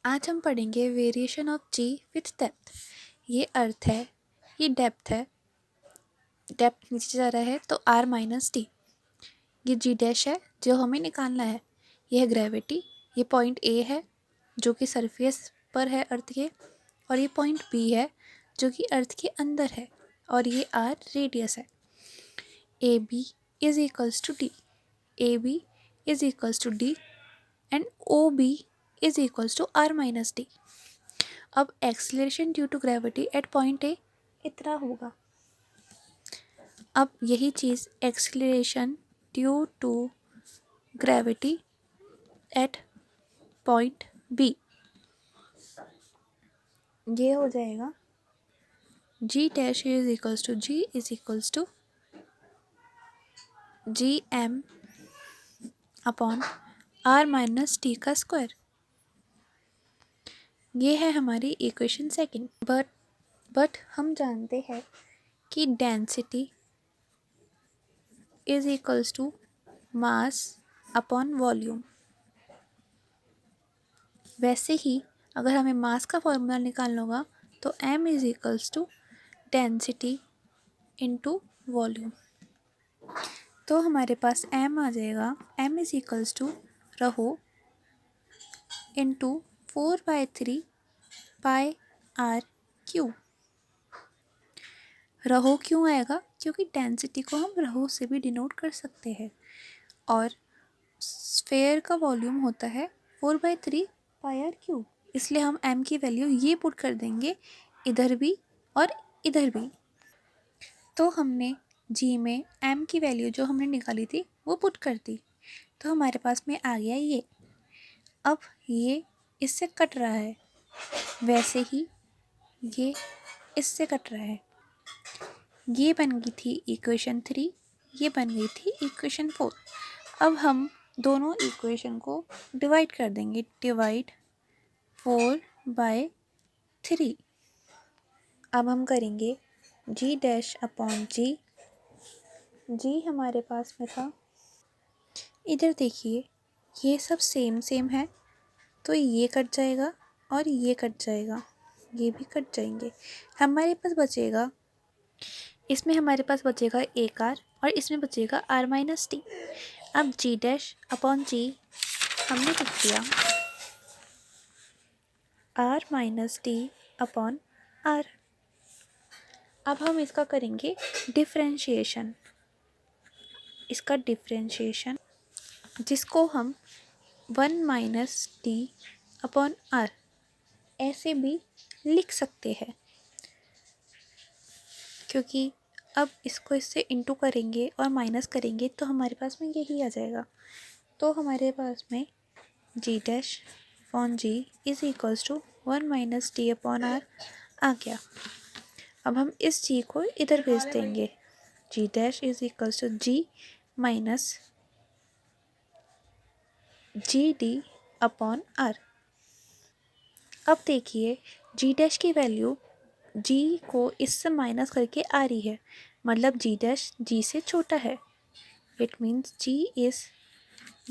आज हम पढ़ेंगे variation of g with depth. ये अर्थ है, ये डेप्थ है, डेप्थ नीचे जा रहा है तो आर माइनस टी। ये जी डैश है जो हमें निकालना है। ये है ग्रेविटी, ये पॉइंट ए है जो कि सरफेस पर है अर्थ के, और ये पॉइंट बी है जो कि अर्थ के अंदर है, और ये आर रेडियस है। A B is equals to D, A B is equals to D and O B is equals to R minus D. अब acceleration due to gravity at point A इतना होगा। अब यही चीज़ acceleration due to gravity at point B, ये हो जाएगा G dash is equals to G M upon R minus T का स्क्वायर। ये है हमारी इक्वेशन सेकंड। बट हम जानते हैं कि density is equals to mass upon volume. वैसे ही अगर हमें मास का फॉर्मूला निकालना होगा तो m is equals to density into volume. तो हमारे पास m आ जाएगा, m is equals to rho into 4/3 pi r cube. Rho क्यों आएगा? क्योंकि डेंसिटी को हम रहो से भी डिनोट कर सकते हैं, और स्फेयर का वॉल्यूम होता है 4/3 पाई आर क्यू, इसलिए हम m की वैल्यू ये पुट कर देंगे इधर भी और इधर भी। तो हमने g में m की वैल्यू जो हमने निकाली थी वो पुट कर दी, तो हमारे पास में आ गया ये। अब ये इससे कट रहा है, वैसे ही ये इससे कट रहा है। ये बन गई थी इक्वेशन 3, ये बन गई थी इक्वेशन 4। अब हम दोनों इक्वेशन को डिवाइड कर देंगे, डिवाइड 4/3। अब हम करेंगे जी डैश अपॉन जी। जी हमारे पास में था, इधर देखिए ये सब सेम सेम है तो ये कट जाएगा और ये कट जाएगा, ये भी कट जाएंगे। हमारे पास बचेगा, इसमें हमारे पास बचेगा एक आर और इसमें बचेगा आर माइनस टी। अब जी डैश अपॉन जी हमने लिख दिया r minus T upon are. अब हम इसका करेंगे डिफरेंशिएशन, इसका डिफरेंशिएशन जिसको हम 1 माइनस टी अपॉन आर ऐसे भी लिख सकते हैं, क्योंकि अब इसको इससे इंटू करेंगे और माइनस करेंगे तो हमारे पास में यही आ जाएगा। तो हमारे पास में G dash upon G is equals to 1 minus T upon R आ गया। अब हम इस जी को इधर भेज देंगे, G dash is equals to G minus G D upon are. अब देखिए जी डैश की वैल्यू जी को इससे माइनस करके आ रही है, मतलब जी डैश जी से छोटा है। It means g is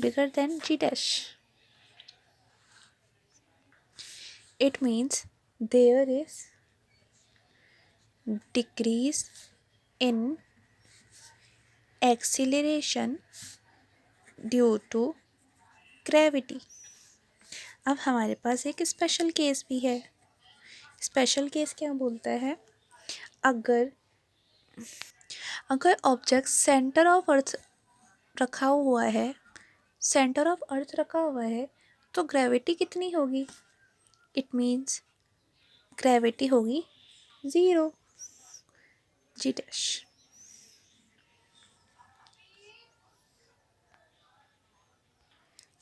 bigger than g dash. It means there is decrease in acceleration due to gravity। अब हमारे पास एक स्पेशल केस भी है। स्पेशल केस क्या बोलता है? अगर ऑब्जेक्ट सेंटर ऑफ अर्थ रखा हुआ है, सेंटर ऑफ अर्थ रखा हुआ है तो ग्रेविटी कितनी होगी? इट मीन्स ग्रेविटी होगी 0 जी डैश।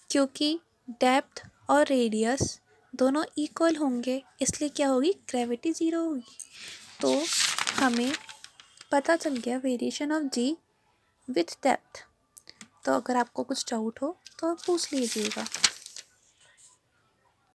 क्योंकि डेप्थ और रेडियस दोनों इक्वल होंगे इसलिए क्या होगी? ग्रेविटी 0 होगी। तो हमें पता चल गया variation of g with depth. तो अगर आपको कुछ डाउट हो तो आप पूछ लीजिएगा।